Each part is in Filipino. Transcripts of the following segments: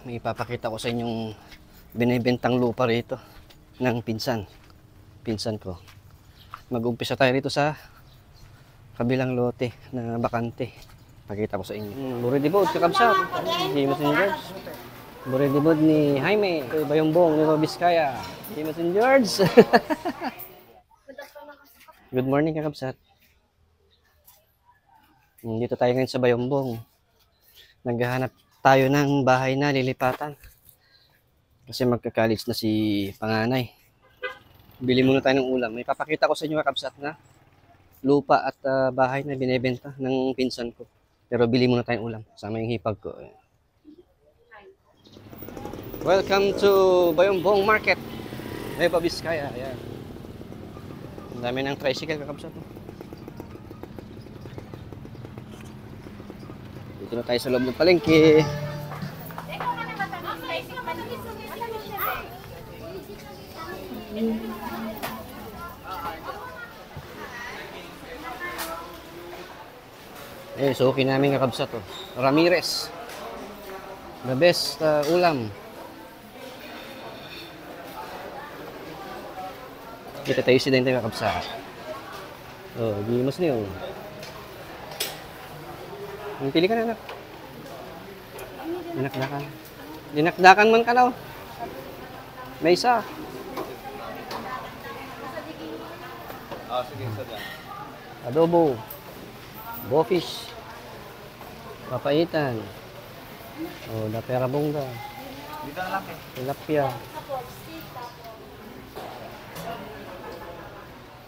May ipapakita ko sa inyong binibentang lupa rito ng pinsan ko. Mag-umpisa tayo rito sa kabilang lote na bakante. Pakita ko sa inyo. Buridibod, kakabsat. James and George. Buridibod ni Jaime. Ito Bayumbong ni Biskaya. James and George. Good morning, kakabsat. Dito tayo ngayon sa Bayumbong. Naghahanap tayo ng bahay na lilipatan. Kasi magka-college na si panganay. Bili muna tayo ng ulam. May papakita ko sa inyo, kakabsat, na lupa at bahay na binebenta ng pinsan ko. Pero bili muna tayong ulam. Sama yung hipag ko. Welcome to Bayumbong Market. Nueva Vizcaya. Ayan. Ang dami ng tricycle, kakabsat. Dito na tayo sa loob ng palengke. Suki namin kakabsat. Ramirez. The best ulam. Kita tayo si Dente kakabsat. Gimos niyo. Pili ka na, anak. Dinakdakan. Dinakdakan man ka daw. May isa. Sige, isa dyan. Adobo. Bofish. Papaitan. Dapera bongga. Dito na lang eh. Tilapia.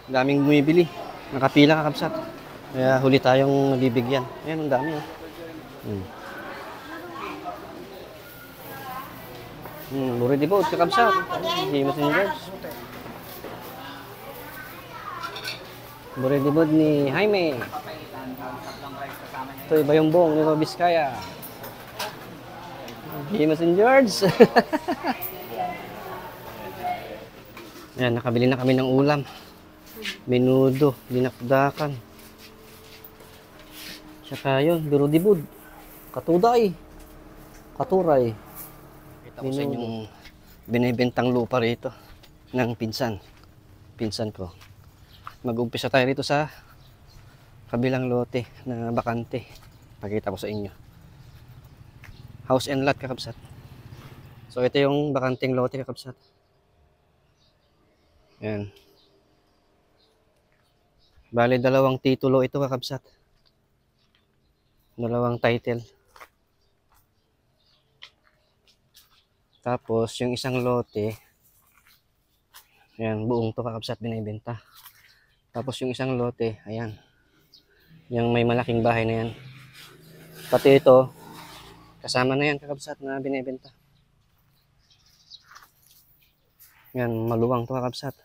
Daming bumibili. Nakapila kakabsat. Kaya huli tayong nabibigyan. Ayan, ang dami. Buridibod, kakabsat. James and George. Buridibod ni Jaime. Ito Bayumbong ni Biskaya. James and George. Ayan, nakabili na kami ng ulam. Menudo, dinakdakan. Tsaka yun, buridibod. Katuday. Katuray. Kita ko sa inyong binibentang lupa rito ng pinsan ko. Mag-umpisa tayo rito sa kabilang lote na bakante. Pakita ko sa inyo. House and lot, kakabsat. So ito yung bakanting lote, kakabsat. Ayan. Bale, dalawang titulo ito, kakabsat. Dalawang title. Tapos yung isang lote, ayan, buong to, kakabsat, binibenta. Tapos yung isang lote, ayan, yung may malaking bahay na yan. Pati ito, kasama na yan, kakabsat, na binibenta. Yan, maluwang to, kakabsat.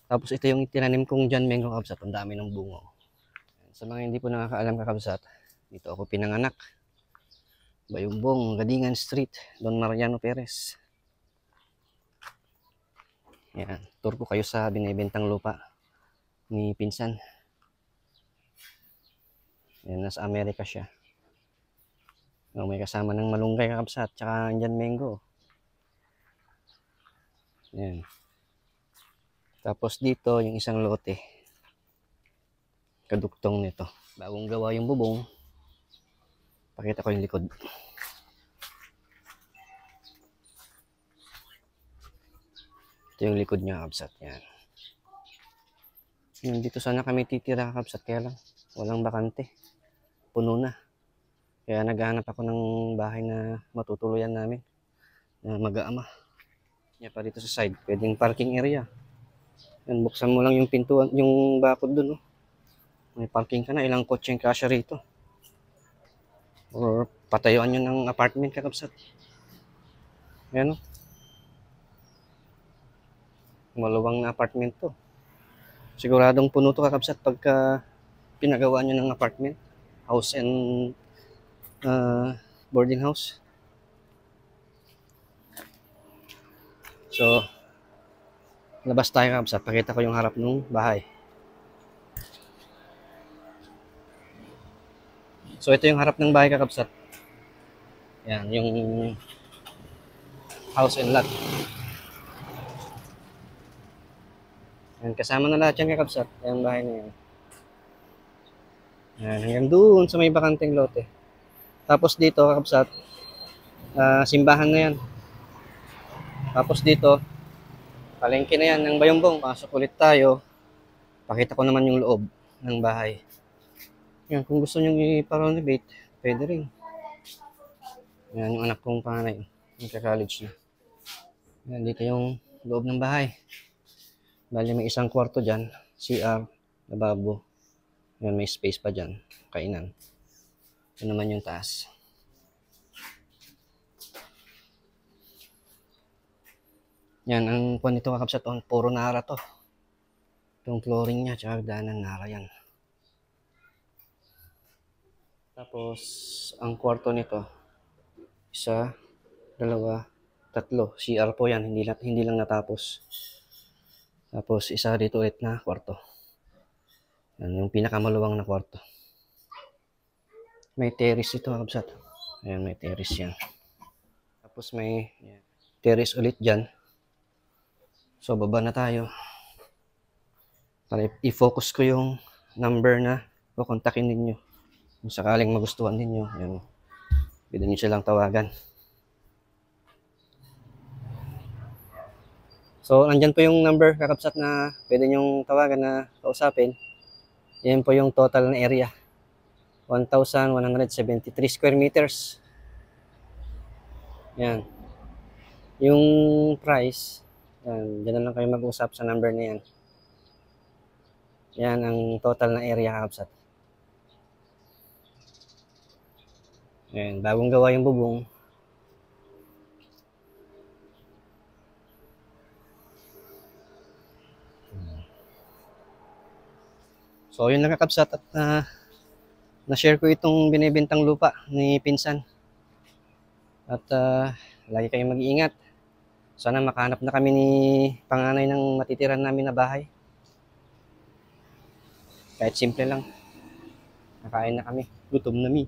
Tapos ito yung tinanim kong John Mengo, kakabsat. Ang dami ng bungo. Sa mga hindi po nakakaalam, kakabsat, dito ako pinanganak. Bayumbong, Gadingan Street, Don Mariano Perez. Yan, tour ko kayo sa binibentang lupa ni pinsan. Yan, nasa Amerika siya. May kasama ng malunggay, kakabsat, tsaka John Mengo. Yan. Tapos dito, yung isang lote. Kaduktong nito. Bagong gawa yung bubong. Pakita ko yung likod. Ito yung likod niya, kakabsat. Yan. Dito sana kami titira, kakabsat. Kaya lang, walang bakante. Puno na. Kaya naghahanap ako ng bahay na matutuluyan namin. Na mag-aama. Yan pa dito sa side. Pwedeng parking area. Yan, buksan mo lang yung pintuan, yung bakod dun. May parking ka na. Ilang kotse yung kasya rito. Or patayuan nyo ng apartment, kakabsat. Ayan o. Maluwang na apartment to. Siguradong puno to, kakabsat, pagka pinagawa nyo ng apartment. House and boarding house. So, labas tayo, kakabsat. Pakita ko yung harap ng bahay. So, ito yung harap ng bahay, kakabsat. Yan, yung house and lot. Yan, kasama na lahat yan kakabsat. Yung bahay na yan. Yan, hanggang doon sa may bakanteng lote. Tapos dito kakabsat, simbahan na yan. Tapos dito, palengke na yan ng Bayongbong. Pasok ulit tayo. Pakita ko naman yung loob ng bahay. Yan, kung gusto nyo i-renovate, pwede rin. Yan, yung anak kong panganay. Nagka-college na. Yan, dito yung loob ng bahay. Bali, may isang kwarto dyan. CR, lababo. Yan, may space pa dyan. Kainan. Ito naman yung taas. Yan, ang kuwan nito kakabsat, puro nara to. Itong flooring niya, tsaka danan nara yan. Tapos, ang kwarto nito, isa, dalawa, tatlo. CR po yan, hindi lang natapos. Tapos, isa dito ulit na kwarto. Yan, yung pinakamaluwang na kwarto. May terrace ito, kakabsat. Ayan, may terrace yan. Tapos may terrace ulit dyan. So, baba na tayo. Para i-focus ko yung number na kukontakin ninyo. Kung sakaling magustuhan ninyo, yan. Pwede nyo silang tawagan. So, andyan po yung number, kakabsat, na pwede nyong tawagan na kausapin. Yan po yung total na area. 1,173 square meters. Yan. Yung price, yan, dyan na lang kayo mag-usap sa number na yan. Yan ang total na area, kakabsat. Yan, bagong gawa yung bubong. So, yun lang kakabsat, at na-share ko itong binibintang lupa ni pinsan. At lagi kayong mag-iingat. Sana makahanap na kami ni panganay ng matitiran namin na bahay. Kahit simple lang. Nakain na kami. Gutom na mi.